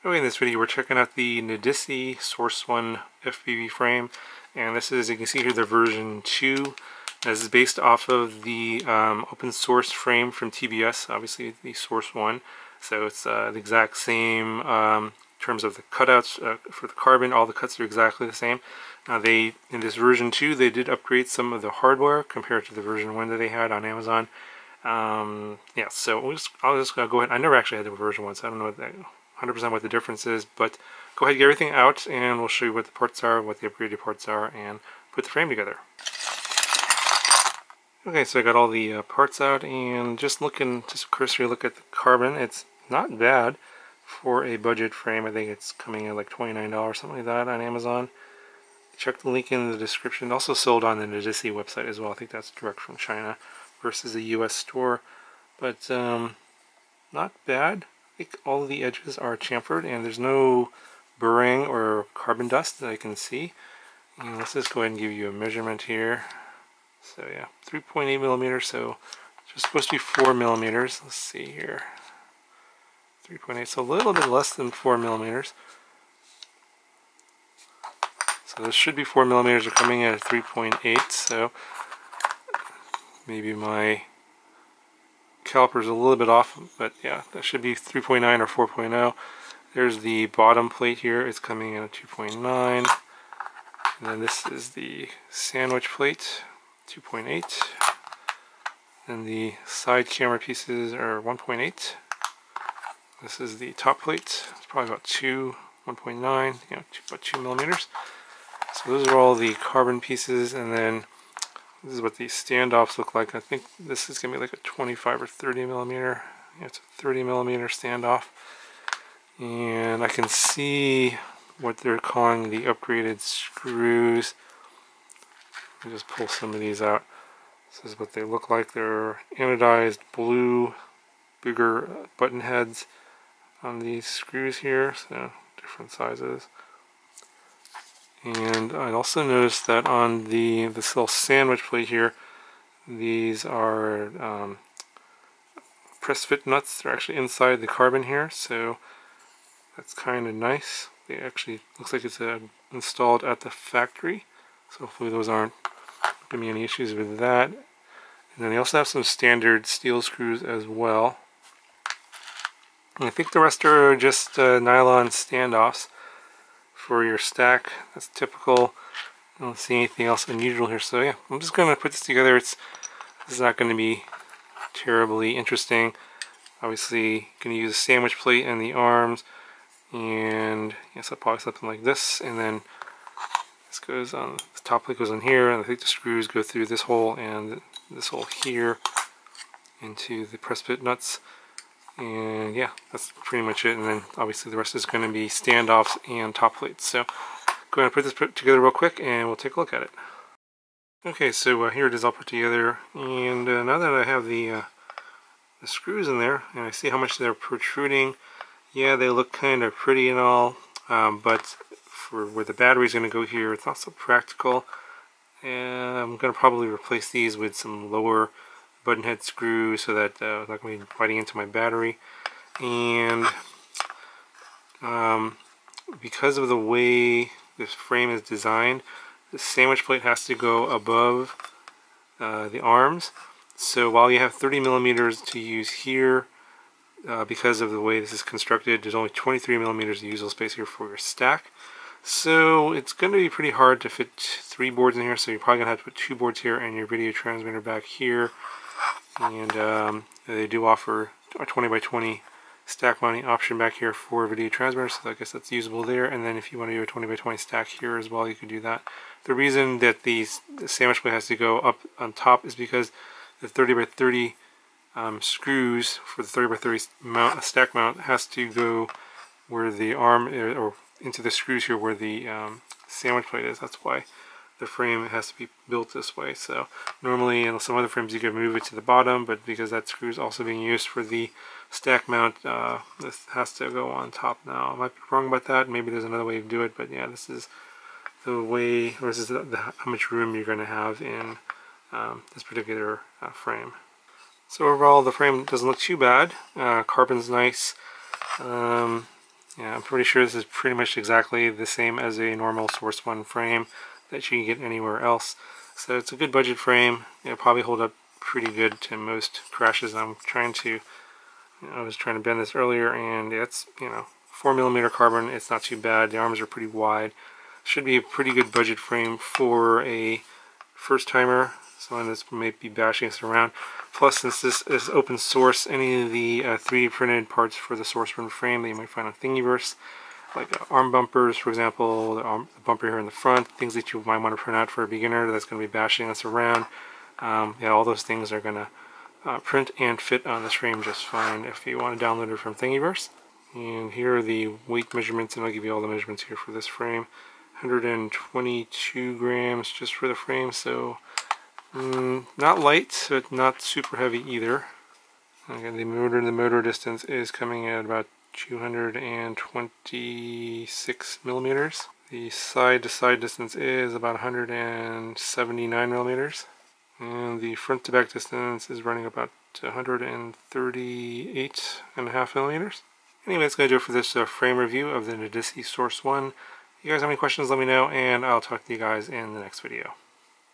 Okay, in this video we're checking out the Nidici Source 1 FPV frame, and this is, as you can see here, the version 2. This is based off of the open source frame from TBS, obviously the Source 1. So it's the exact same in terms of the cutouts for the carbon. All the cuts are exactly the same. Now in this version 2 they did upgrade some of the hardware compared to the version 1 that they had on Amazon. Yeah, so I'll just go ahead. I never actually had the version 1, so I don't know what that 100% what the difference is, but go ahead and get everything out and we'll show you what the parts are, what the upgraded parts are, and put the frame together. Okay, so I got all the parts out, and just cursory look at the carbon. It's not bad for a budget frame. I think it's coming at like $29, something like that on Amazon. Check the link in the description. Also sold on the Nidici website as well. I think that's direct from China versus the US store, but not bad. I think all of the edges are chamfered and there's no burring or carbon dust that I can see. And let's just go ahead and give you a measurement here. So yeah, 3.8 millimeters, so it's supposed to be 4 millimeters. Let's see here. 3.8, so a little bit less than 4 millimeters. So this should be 4 millimeters. We're coming in at 3.8, so maybe my caliper's a little bit off, but yeah, that should be 3.9 or 4.0. There's the bottom plate here. It's coming in at 2.9. And then this is the sandwich plate, 2.8. And the side camera pieces are 1.8. This is the top plate. It's probably about 1.9, about 2 millimeters. So those are all the carbon pieces, and then this is what the standoffs look like. I think this is going to be like a 25 or 30 millimeter. Yeah, it's a 30 millimeter standoff. And I can see what they're calling the upgraded screws. Let me just pull some of these out. This is what they look like. They're anodized blue, bigger button heads on these screws here, so different sizes. And I also noticed that on this little sandwich plate here, these are press fit nuts. They're actually inside the carbon here, so that's kind of nice. They actually looks like it's installed at the factory, so hopefully those aren't going to be any issues with that. And then they also have some standard steel screws as well. And I think the rest are just nylon standoffs for your stack. That's typical. I don't see anything else unusual here, so yeah, I'm just going to put this together. This is not going to be terribly interesting. Obviously, going to use a sandwich plate and the arms, and yes, I'll probably something like this, and then this goes on, the top plate goes on here, and I think the screws go through this hole and this hole here into the press fit nuts. And yeah, that's pretty much it. And then obviously the rest is going to be standoffs and top plates. So go ahead and put this together real quick and we'll take a look at it. Okay, so here it is all put together, and now that I have the screws in there and I see how much they're protruding, yeah, they look kind of pretty and all, but for where the battery is going to go here, it's not so practical. And I'm going to probably replace these with some lower button head screws so that it's not going to be biting into my battery. And because of the way this frame is designed, the sandwich plate has to go above the arms. So while you have 30 millimeters to use here, because of the way this is constructed, there's only 23 millimeters of usable space here for your stack. So it's going to be pretty hard to fit 3 boards in here, so you're probably going to have to put 2 boards here and your video transmitter back here. And they do offer a 20 by 20 stack mounting option back here for video transmitters, so I guess that's usable there. And then if you want to do a 20 by 20 stack here as well, you could do that. The reason that the sandwich plate has to go up on top is because the 30 by 30 screws for the 30 by 30 mount, stack mount, has to go where the arm or into the screws here where the sandwich plate is. That's why the frame has to be built this way. So normally in some other frames you could move it to the bottom, but because that screw is also being used for the stack mount, this has to go on top now. I might be wrong about that. Maybe there's another way to do it, but yeah, this is the way, or this is how much room you're going to have in this particular frame. So overall, the frame doesn't look too bad. Carbon's nice. Yeah, I'm pretty sure this is pretty much exactly the same as a normal Source 1 frame that you can get anywhere else. So it's a good budget frame. It'll probably hold up pretty good to most crashes. I'm trying to, I was trying to bend this earlier, and it's, 4mm carbon. It's not too bad. The arms are pretty wide. Should be a pretty good budget frame for a first timer, someone that's maybe bashing us around. Plus, since this is open source, any of the 3D printed parts for the Source 1 frame that you might find on Thingiverse, like arm bumpers, for example, the bumper here in the front, things that you might want to print out for a beginner that's going to be bashing us around. Yeah, all those things are going to print and fit on this frame just fine if you want to download it from Thingiverse. And here are the weight measurements, and I'll give you all the measurements here for this frame. 122 grams just for the frame, so not light, but not super heavy either. Okay, the motor distance is coming at about 226 millimeters. The side to side distance is about 179 millimeters. And the front to back distance is running about 138.5 millimeters. Anyway, that's going to do it for this frame review of the Nidici Source 1. If you guys have any questions, let me know, and I'll talk to you guys in the next video.